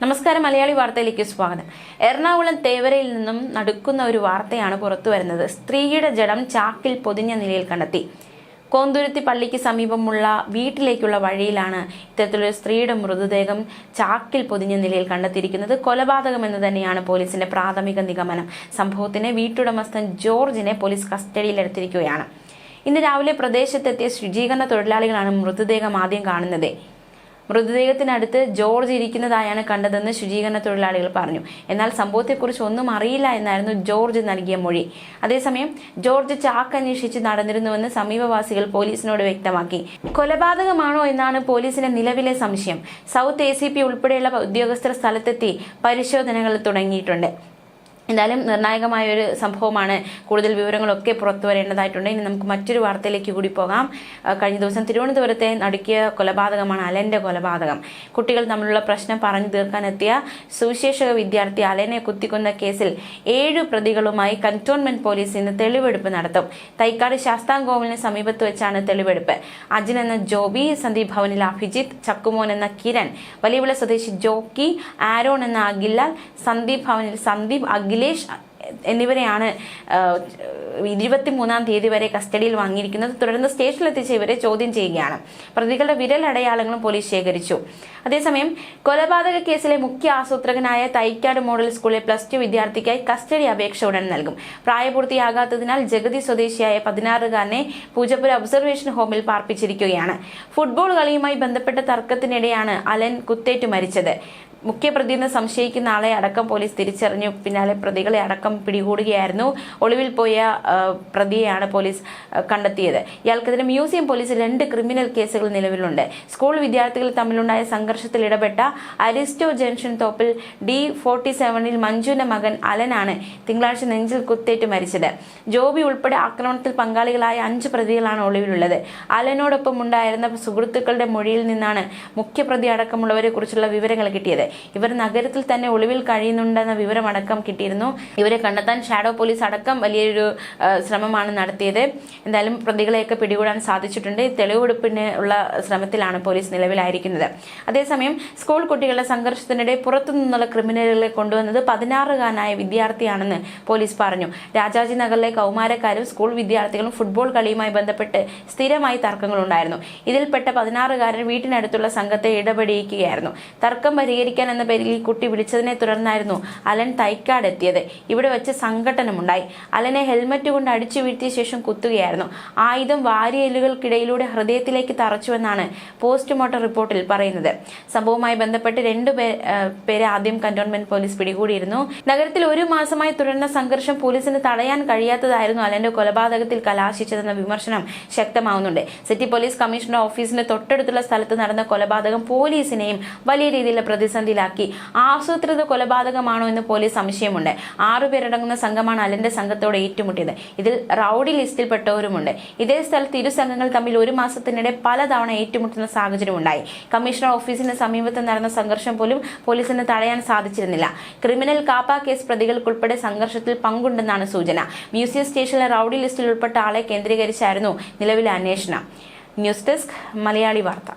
നമസ്കാരം, മലയാളി വാർത്തയിലേക്ക് സ്വാഗതം. എറണാകുളം തേവരയിൽ നിന്നും നടുക്കുന്ന ഒരു വാർത്തയാണ് പുറത്തു വരുന്നത്. സ്ത്രീയുടെ ജഡം ചാക്കിൽ പൊതിഞ്ഞ നിലയിൽ കണ്ടെത്തി. കോന്തുരുത്തി പള്ളിക്ക് സമീപമുള്ള വീട്ടിലേക്കുള്ള വഴിയിലാണ് ഇത്തരത്തിലൊരു സ്ത്രീയുടെ മൃതദേഹം ചാക്കിൽ പൊതിഞ്ഞ നിലയിൽ കണ്ടെത്തിയിരിക്കുന്നത്. കൊലപാതകമെന്ന് തന്നെയാണ് പോലീസിന്റെ പ്രാഥമിക നിഗമനം. സംഭവത്തിന് വീട്ടുടമസ്ഥൻ ജോർജിനെ പോലീസ് കസ്റ്റഡിയിലെടുത്തിരിക്കുകയാണ്. ഇന്ന് രാവിലെ പ്രദേശത്തെത്തിയ ശുചീകരണ തൊഴിലാളികളാണ് മൃതദേഹം ആദ്യം കാണുന്നത്. മൃതദേഹത്തിനടുത്ത് ജോർജ് ഇരിക്കുന്നതായാണ് കണ്ടതെന്ന് ശുചീകരണ തൊഴിലാളികൾ പറഞ്ഞു. എന്നാൽ സംഭവത്തെക്കുറിച്ച് ഒന്നും അറിയില്ല എന്നായിരുന്നു ജോർജ് നൽകിയ മൊഴി. അതേസമയം ജോർജ് ചാക്ക് അന്വേഷിച്ച് നടന്നിരുന്നുവെന്ന് സമീപവാസികൾ പോലീസിനോട് വ്യക്തമാക്കി. കൊലപാതകമാണോ എന്നാണ് പോലീസിന്റെ നിലവിലെ സംശയം. സൗത്ത് ACP ഉൾപ്പെടെയുള്ള ഉദ്യോഗസ്ഥർ സ്ഥലത്തെത്തി പരിശോധനകൾ തുടങ്ങിയിട്ടുണ്ട്. എന്തായാലും നിർണായകമായ ഒരു സംഭവമാണ്. കൂടുതൽ വിവരങ്ങളൊക്കെ പുറത്തു വരേണ്ടതായിട്ടുണ്ട്. ഇനി നമുക്ക് മറ്റൊരു വാർത്തയിലേക്ക് കൂടി പോകാം. കഴിഞ്ഞ ദിവസം തിരുവനന്തപുരത്തെ നടുക്കിയ കൊലപാതകമാണ് അലന്റെ കൊലപാതകം. കുട്ടികൾ തമ്മിലുള്ള പ്രശ്നം പറഞ്ഞു തീർക്കാനെത്തിയ സുവിശേഷക വിദ്യാർത്ഥി അലനെ കുത്തിക്കൊന്ന കേസിൽ 7 പ്രതികളുമായി കന്റോൺമെന്റ് പോലീസ് ഇന്ന് തെളിവെടുപ്പ് നടത്തും. തൈക്കാട് ശാസ്താംകോവിലിന് സമീപത്ത് വെച്ചാണ് തെളിവെടുപ്പ്. അജിൻ എന്ന ജോബി, സന്ദീപ് ഭവനിൽ അഭിജിത്ത്, ചക്കുമോൻ എന്ന കിരൺ, വലിയവിള സ്വദേശി ജോക്കി, ആരോൺ എന്ന അഖിലാൽ, സന്ദീപ് ഭവനിൽ സന്ദീപ്, അഖിലേഷ് എന്നിവരെയാണ് 23-ാം തീയതി വരെ കസ്റ്റഡിയിൽ വാങ്ങിയിരിക്കുന്നത്. തുടർന്ന് സ്റ്റേഷനിലെത്തിച്ച് ഇവരെ ചോദ്യം ചെയ്യുകയാണ്. പ്രതികളുടെ വിരൽ അടയാളങ്ങളും പോലീസ് ശേഖരിച്ചു. അതേസമയം കൊലപാതക കേസിലെ മുഖ്യ ആസൂത്രകനായ തൈക്കാട് മോഡൽ സ്കൂളിലെ +2 വിദ്യാർത്ഥിക്കായി കസ്റ്റഡി അപേക്ഷ ഉടൻ നൽകും. പ്രായപൂർത്തിയാകാത്തതിനാൽ ജഗതി സ്വദേശിയായ 16-കാരനെ പൂജപ്പുര ഒബ്സർവേഷൻ ഹോമിൽ പാർപ്പിച്ചിരിക്കുകയാണ്. ഫുട്ബോൾ കളിയുമായി ബന്ധപ്പെട്ട തർക്കത്തിനിടെയാണ് അലൻ കുത്തേറ്റു മരിച്ചത്. മുഖ്യപ്രതിയെന്ന് സംശയിക്കുന്ന ആളെ അടക്കം പോലീസ് തിരിച്ചറിഞ്ഞു. പിന്നാലെ പ്രതികളെ അടക്കം പിടികൂടുകയായിരുന്നു. ഒളിവിൽ പോയ പ്രതിയെയാണ് പോലീസ് കണ്ടെത്തിയത്. ഇയാൾക്കെതിരെ മ്യൂസിയം പോലീസിൽ 2 ക്രിമിനൽ കേസുകൾ നിലവിലുണ്ട്. സ്കൂൾ വിദ്യാർത്ഥികൾ തമ്മിലുണ്ടായ സംഘർഷത്തിൽ ഇടപെട്ട അരിസ്റ്റോ ജംഗ്ഷൻ തോപ്പിൽ D47-ൽ മഞ്ജുവിന്റെ മകൻ അലനാണ് തിങ്കളാഴ്ച നെഞ്ചിൽ കുത്തേറ്റ് മരിച്ചത്. ജോബി ഉൾപ്പെടെ ആക്രമണത്തിൽ പങ്കാളികളായ 5 പ്രതികളാണ് ഒളിവിലുള്ളത്. അലനോടൊപ്പം ഉണ്ടായിരുന്ന സുഹൃത്തുക്കളുടെ മൊഴിയിൽ നിന്നാണ് മുഖ്യപ്രതി അടക്കമുള്ളവരെ കുറിച്ചുള്ള വിവരങ്ങൾ കിട്ടിയത്. ഇവർ നഗരത്തിൽ തന്നെ ഒളിവിൽ കഴിയുന്നുണ്ടെന്ന വിവരമടക്കം കിട്ടിയിരുന്നു. ഇവരെ കണ്ടെത്താൻ ഷാഡോ പോലീസ് അടക്കം വലിയൊരു ശ്രമമാണ് നടത്തിയത്. എന്തായാലും പ്രതികളെയൊക്കെ പിടികൂടാൻ സാധിച്ചിട്ടുണ്ട്. തെളിവെടുപ്പിന് ഉള്ള ശ്രമത്തിലാണ് പോലീസ് നിലവിലായിരിക്കുന്നത്. അതേസമയം സ്കൂൾ കുട്ടികളുടെ സംഘർഷത്തിനിടെ പുറത്തു നിന്നുള്ള ക്രിമിനലുകളെ കൊണ്ടുവന്നത് 16-കാരനായ വിദ്യാർത്ഥിയാണെന്ന് പോലീസ് പറഞ്ഞു. രാജാജി നഗറിലെ കൗമാരക്കാരും സ്കൂൾ വിദ്യാർത്ഥികളും ഫുട്ബോൾ കളിയുമായി ബന്ധപ്പെട്ട് സ്ഥിരമായി തർക്കങ്ങളുണ്ടായിരുന്നു. ഇതിൽപ്പെട്ട 16-കാരൻ വീട്ടിനടുത്തുള്ള സംഘത്തെ ഇടപെടിയിക്കുകയായിരുന്നു. തർക്കം പരിഹരിക്കാൻ എന്ന പേരിൽ ഈ കുട്ടി വിളിച്ചതിനെ തുടർന്നായിരുന്നു അലൻ തൈക്കാട് എത്തിയത്. ഇവിടെ വെച്ച് സംഘട്ടനമുണ്ടായി. അലനെ ഹെൽമറ്റ് കൊണ്ട് അടിച്ചു വീഴ്ത്തിയ ശേഷം കുത്തുകയായിരുന്നു. ആയുധം വാരിയെല്ലുകൾക്കിടയിലൂടെ ഹൃദയത്തിലേക്ക് തറച്ചുവെന്നാണ് പോസ്റ്റ്മോർട്ടം റിപ്പോർട്ടിൽ പറയുന്നത്. സംഭവവുമായി ബന്ധപ്പെട്ട് 2 പേരെ ആദ്യം കന്റോൺമെന്റ് പോലീസ് പിടികൂടിയിരുന്നു. നഗരത്തിൽ 1 മാസമായി തുടരുന്ന സംഘർഷം പോലീസിന് തടയാൻ കഴിയാത്തതായിരുന്നു അലന്റെ കൊലപാതകത്തിൽ കലാശിച്ചതെന്ന വിമർശനം ശക്തമാവുന്നുണ്ട്. സിറ്റി പോലീസ് കമ്മീഷണർ ഓഫീസിന് തൊട്ടടുത്തുള്ള സ്ഥലത്ത് നടന്ന കൊലപാതകം പോലീസിനെയും വലിയ രീതിയിലുള്ള പ്രതിസന്ധിയിലാക്കി. ആസൂത്രിത കൊലപാതകമാണോ എന്ന് പോലീസ് സംശയമുണ്ട്. 6 പേരടങ്ങുന്ന സംഘമാണ് അലന്റെ സംഘത്തോട് ഏറ്റുമുട്ടിയത്. ഇതിൽ റൌഡി ലിസ്റ്റിൽപ്പെട്ടവരുമുണ്ട്. ഇതേ സ്ഥലത്ത് 2 സംഘങ്ങൾ തമ്മിൽ 1 മാസത്തിനിടെ പലതവണ ഏറ്റുമുട്ടുന്ന സാഹചര്യമുണ്ടായി. കമ്മീഷണർ ഓഫീസിന് സമീപത്ത് നടന്ന സംഘർഷം പോലും പോലീസിന് തടയാൻ സാധിച്ചിരുന്നില്ല. ക്രിമിനൽ കാപ്പ കേസ് പ്രതികൾക്കുൾപ്പെടെ സംഘർഷത്തിൽ പങ്കുണ്ടെന്നാണ് സൂചന. മ്യൂസിയം സ്റ്റേഷനിലെ റൌഡി ലിസ്റ്റിൽ ഉൾപ്പെട്ട ആളെ കേന്ദ്രീകരിച്ചായിരുന്നു നിലവിലെ അന്വേഷണം. ന്യൂസ് ഡെസ്ക്, മലയാളി വാർത്ത.